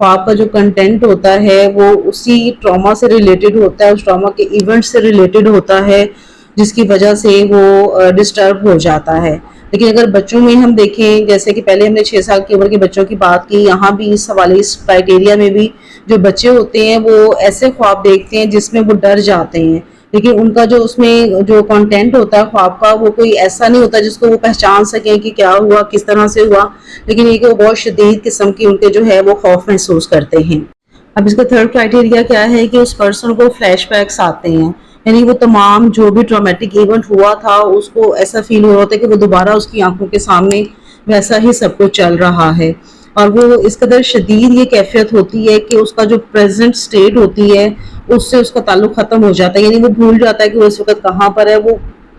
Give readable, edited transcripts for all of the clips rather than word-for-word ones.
خواب کا جو کنٹینٹ ہوتا ہے وہ اسی ٹراما سے ریلیٹڈ ہوتا ہے, اس ٹراما کے ایونٹ سے ریلیٹڈ ہوتا ہے, جس کی وجہ سے وہ ڈسٹرب ہو جاتا ہے. لیکن اگر بچوں میں ہم دیکھیں, جیسے کہ پہلے ہم نے 6 سال کی عمر کے بچوں کی بات کی, یہاں بھی اس حوالے اس کرائٹیریا میں بھی جو بچے ہوتے ہیں وہ ایسے خواب دیکھتے ہیں جس میں وہ ڈر جاتے ہیں, لیکن ان کا جو اس میں جو کنٹینٹ ہوتا ہے خواب کا وہ کوئی ایسا نہیں ہوتا جس کو وہ پہچان سکیں کہ کیا ہوا, کس طرح سے ہوا, لیکن یہ کہ وہ بہت شدید قسم کی ان کے جو ہے وہ خوف محسوس کرتے ہیں. اب اس کا تھرڈ کرائٹیریا کیا ہے کہ اس پرسن کو فلیش بیکس آتے ہیں, یعنی وہ تمام جو بھی ٹرامیٹک ایونٹ ہوا تھا اس کو ایسا فیل ہو رہا ہوتا ہے کہ وہ دوبارہ اس کی آنکھوں کے سامنے ویسا ہی سب کچھ چل رہا ہے, اور وہ اس قدر شدید یہ کیفیت ہوتی ہے کہ اس کا جو پریزنٹ سٹیٹ ہوتی ہے اس سے اس کا تعلق ختم ہو جاتا ہے, یعنی وہ بھول جاتا ہے کہ وہ اس وقت کہاں پر ہے, وہ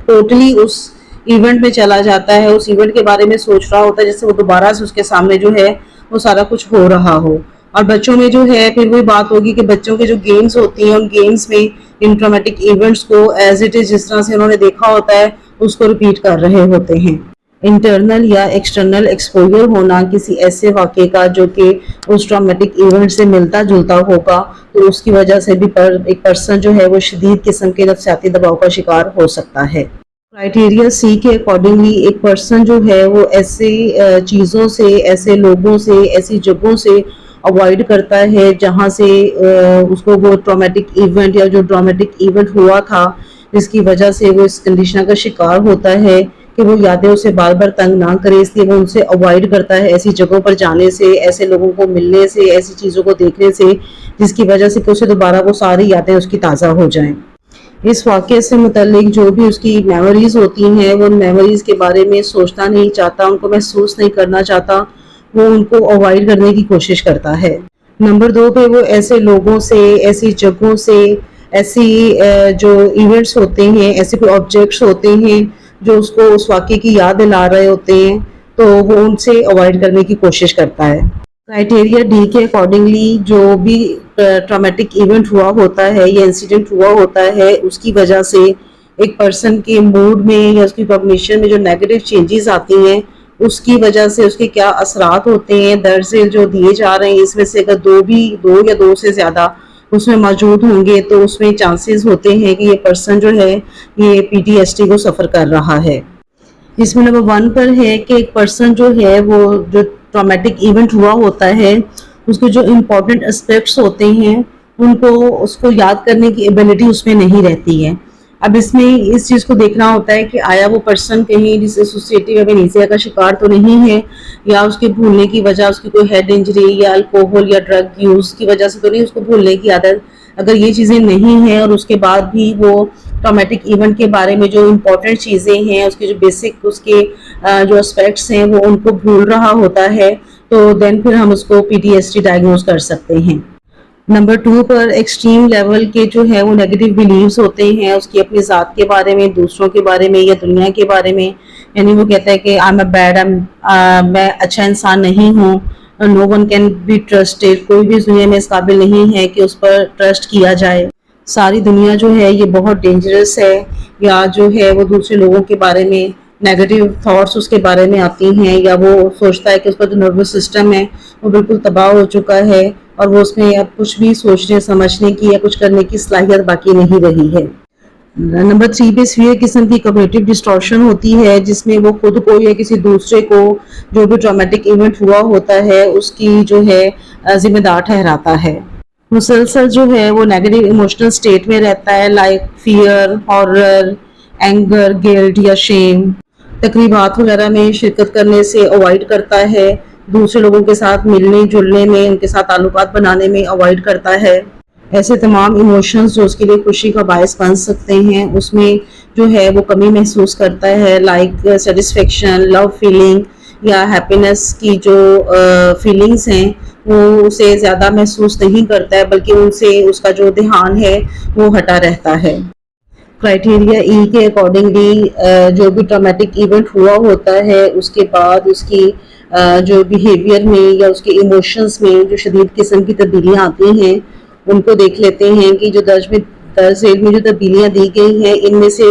ٹوٹلی اس ایونٹ میں چلا جاتا ہے, اس ایونٹ کے بارے میں سوچ رہا ہوتا ہے جس سے وہ دوبارہ سے اس کے سامنے جو ہے وہ سارا کچھ ہو رہا ہو. اور بچوں میں جو ہے پھر وہی بات ہوگی کہ بچوں کے جو گیمز ہوتی ہیں ان گیمز میں ان ٹرامیٹک ایونٹس کو ایز اٹ از جس طرح سے انہوں نے دیکھا ہوتا ہے اس کو ریپیٹ کر رہے ہوتے ہیں. انٹرنل یا ایکسٹرنل ایکسپوجر ہونا کسی ایسے واقعے کا جو کہ اس ٹرامیٹک ایونٹ سے ملتا جلتا ہوگا, تو اس کی وجہ سے بھی ایک پرسن جو ہے وہ شدید قسم کے نفسیاتی دباؤ کا شکار ہو سکتا ہے. کرائٹیریا سی کے اکارڈنگلی ایک پرسن جو ہے وہ ایسے چیزوں سے, ایسے لوگوں سے, ایسی جگہوں سے اوائڈ کرتا ہے جہاں سے اس کو وہ ٹرامیٹک ایونٹ یا جو ٹرامیٹک ایونٹ ہوا تھا جس کی وجہ سے وہ اس کنڈیشن کا شکار ہوتا ہے کہ وہ یادیں اسے بار بار تنگ نہ کرے, اس لیے وہ ان سے اوائڈ کرتا ہے, ایسی جگہوں پر جانے سے, ایسے لوگوں کو ملنے سے, ایسی چیزوں کو دیکھنے سے جس کی وجہ سے کہ اسے دوبارہ وہ ساری یادیں اس کی تازہ ہو جائیں. اس واقعے سے متعلق جو بھی اس کی میموریز ہوتی ہیں وہ ان میموریز کے بارے میں سوچنا نہیں چاہتا, ان کو محسوس نہیں کرنا چاہتا, وہ ان کو اوائڈ کرنے کی کوشش کرتا ہے. نمبر 2 پہ وہ ایسے لوگوں سے, ایسی جگہوں سے, ایسی جو ایونٹس ہوتے ہیں, ایسے کوئی آبجیکٹس ہوتے ہیں جو اس کو اس واقعے کی یاد دلا رہے ہوتے ہیں تو وہ ان سے اوائڈ کرنے کی کوشش کرتا ہے. کرائٹیریا ڈی کے اکارڈنگلی جو بھی ٹرامیٹک ایونٹ ہوا ہوتا ہے یا انسیڈنٹ ہوا ہوتا ہے اس کی وجہ سے ایک پرسن کے موڈ میں یا اس کی کاگنیشن میں جو نیگیٹو چینجز آتی ہیں اس کی وجہ سے اس کے کیا اثرات ہوتے ہیں, درس جو دیے جا رہے ہیں اس میں سے اگر دو یا دو سے زیادہ اس میں موجود ہوں گے تو اس میں چانسز ہوتے ہیں کہ یہ پرسن جو ہے یہ پی ٹی ایس ٹی کو سفر کر رہا ہے. اس میں نمبر 1 پر ہے کہ ایک پرسن جو ہے وہ جو ٹرامیٹک ایونٹ ہوا ہوتا ہے اس کے جو امپورٹنٹ اسپیکٹس ہوتے ہیں ان کو اس کو یاد کرنے کی ایبلٹی اس میں نہیں رہتی ہے. اب اس میں اس چیز کو دیکھنا ہوتا ہے کہ آیا وہ پرسن کہیں جس ایسوسیٹیو ایمنیزیا کا شکار تو نہیں ہے, یا اس کے بھولنے کی وجہ اس کی کوئی ہیڈ انجری یا الکوہول یا ڈرگ یوز کی وجہ سے تو نہیں اس کو بھولنے کی عادت. اگر یہ چیزیں نہیں ہیں اور اس کے بعد بھی وہ ٹرامیٹک ایونٹ کے بارے میں جو امپورٹنٹ چیزیں ہیں اس کے جو بیسک اس کے جو اسپیکٹس ہیں وہ ان کو بھول رہا ہوتا ہے تو دین پھر ہم اس کو P T S T diagnose کر سکتے ہیں. نمبر 2 پر ایکسٹریم لیول کے جو ہے وہ نیگیٹو بلیفز ہوتے ہیں اس کی اپنی ذات کے بارے میں, دوسروں کے بارے میں یا دنیا کے بارے میں, یعنی وہ کہتا ہے کہ میں اچھا انسان نہیں ہوں, نو ون کین بی ٹرسٹڈ, کوئی بھی اس دنیا میں اس قابل نہیں ہے کہ اس پر ٹرسٹ کیا جائے, ساری دنیا جو ہے یہ بہت ڈینجرس ہے, یا جو ہے وہ دوسرے لوگوں کے بارے میں نیگیٹو تھاٹس اس کے بارے میں آتی ہیں, یا وہ سوچتا ہے کہ اس کا جو نروس سسٹم ہے وہ بالکل تباہ ہو چکا ہے اور وہ اس میں اب کچھ بھی سوچنے سمجھنے کی یا کچھ کرنے کی صلاحیت باقی نہیں رہی ہے. نمبر 3 پہ سویئر قسم کی کمیونٹیو ڈسٹورشن ہوتی ہے جس میں وہ خود کو یا کسی دوسرے کو جو بھی ٹرامیٹک ایونٹ ہوا ہوتا ہے اس کی جو ہے ذمہ دار ٹھہراتا ہے. مسلسل جو ہے وہ نیگیٹو ایموشنل سٹیٹ میں رہتا ہے, like fear, horror, anger, guilt یا شیم. تقریبات وغیرہ میں شرکت کرنے سے اوائڈ کرتا ہے, دوسرے لوگوں کے ساتھ ملنے جلنے میں, ان کے ساتھ تعلقات بنانے میں اوائڈ کرتا ہے. ایسے تمام ایموشنز جو اس کے لیے خوشی کا باعث بن سکتے ہیں اس میں جو ہے وہ کمی محسوس کرتا ہے, لائک سیٹسفیکشن, لو فیلنگ یا ہیپینس کی جو فیلنگز ہیں وہ اسے زیادہ محسوس نہیں کرتا ہے, بلکہ ان سے اس کا جو دھیان ہے وہ ہٹا رہتا ہے. کرائٹیریا ای کے اکارڈنگلی جو بھی ٹرامیٹک ایونٹ ہوا ہوتا ہے اس کے بعد اس کی جو بیہیویئر میں یا اس کے ایموشنز میں جو شدید قسم کی تبدیلیاں آتی ہیں ان کو دیکھ لیتے ہیں کہ جو درج ذیل میں جو تبدیلیاں دی گئی ہیں ان میں سے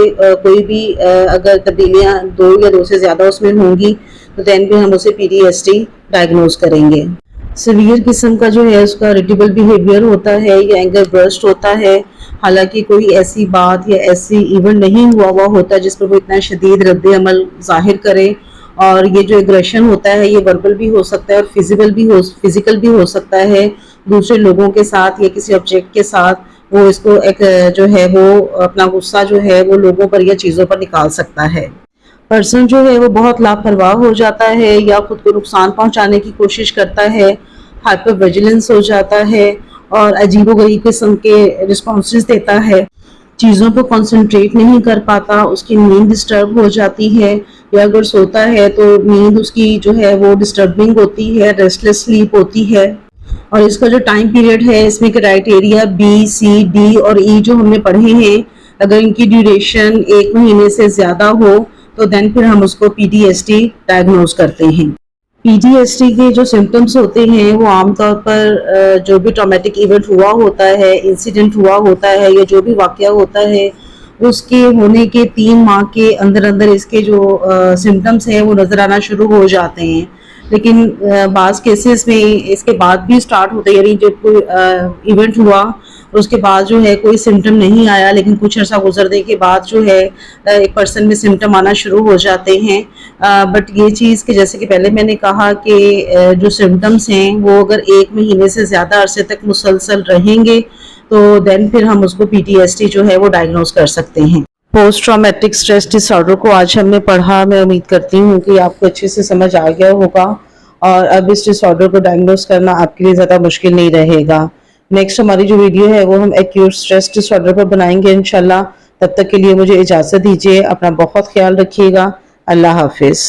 کوئی بھی اگر تبدیلیاں 2 یا 2 سے زیادہ اس میں ہوں گی تو دین بھی ہم اسے P T S T diagnose کریں گے. سیویئر قسم کا جو ہے اس کا اریٹیبل بیہیویئر ہوتا ہے یا اینگر برسٹ ہوتا ہے، حالانکہ کوئی ایسی بات یا ایسی ایونٹ نہیں ہوا ہوتا جس پر وہ اتنا شدید رد عمل ظاہر کرے. اور یہ جو ایگریشن ہوتا ہے یہ وربل بھی ہو سکتا ہے اور فزیکل بھی ہو سکتا ہے. دوسرے لوگوں کے ساتھ یا کسی آبجیکٹ کے ساتھ وہ اس کو ایک جو ہے وہ اپنا غصہ جو ہے وہ لوگوں پر یا چیزوں پر نکال سکتا ہے. پرسن جو ہے وہ بہت لاپرواہ ہو جاتا ہے یا خود کو نقصان پہنچانے کی کوشش کرتا ہے، ہائپر ویجیلنس ہو جاتا ہے اور عجیب و غریب قسم کے رسپانسز دیتا ہے، چیزوں پر کنسنٹریٹ نہیں کر پاتا، اس کی نیند ڈسٹرب ہو جاتی ہے یا اگر سوتا ہے تو نیند اس کی جو ہے وہ ڈسٹربنگ ہوتی ہے، ریسٹلیس سلیپ ہوتی ہے. اور اس کا جو ٹائم پیریڈ ہے اس میں کرائٹیریا بی، سی، ڈی اور ای جو ہم نے پڑھے ہیں، اگر ان کی ڈیوریشن 1 مہینے سے زیادہ ہو تو دین پھر ہم اس کو P T S T diagnose کرتے ہیں. پی ٹی ایس ٹی کے جو سمٹمز ہوتے ہیں وہ عام طور پر جو بھی ٹرامیٹک ایونٹ ہوا ہوتا ہے، انسیڈنٹ ہوا ہوتا ہے یا جو بھی واقعہ ہوتا ہے اس کے ہونے کے 3 ماہ کے اندر اندر اس کے جو سمٹمز ہیں وہ نظر آنا شروع ہو جاتے ہیں. لیکن بعض کیسز میں اس کے بعد بھی سٹارٹ ہوتے ہیں، یعنی جب کوئی ایونٹ ہوا اس کے بعد جو ہے کوئی سمٹم نہیں آیا لیکن کچھ عرصہ گزرنے کے بعد جو ہے ایک پرسن میں سمٹم آنا شروع ہو جاتے ہیں. بٹ یہ چیز کہ جیسے کہ پہلے میں نے کہا کہ جو سمٹمز ہیں وہ اگر 1 مہینے سے زیادہ عرصے تک مسلسل رہیں گے تو دین پھر ہم اس کو پی ٹی ایس ٹی جو ہے وہ ڈائگنوز کر سکتے ہیں. Post traumatic stress dis order کو آج ہم نے پڑھا. میں امید کرتی ہوں کہ آپ کو اچھے سے سمجھ آ گیا ہوگا اور اب اس ڈس آرڈر کو ڈائگنوز کرنا آپ کے لیے زیادہ مشکل نہیں رہے گا. نیکسٹ ہماری جو ویڈیو ہے وہ ہم ایکیوٹ اسٹریس ڈس آرڈر پر بنائیں گے انشاءاللہ. تب تک کے لیے مجھے اجازت دیجیے. اپنا بہت خیال رکھیے گا. اللہ حافظ.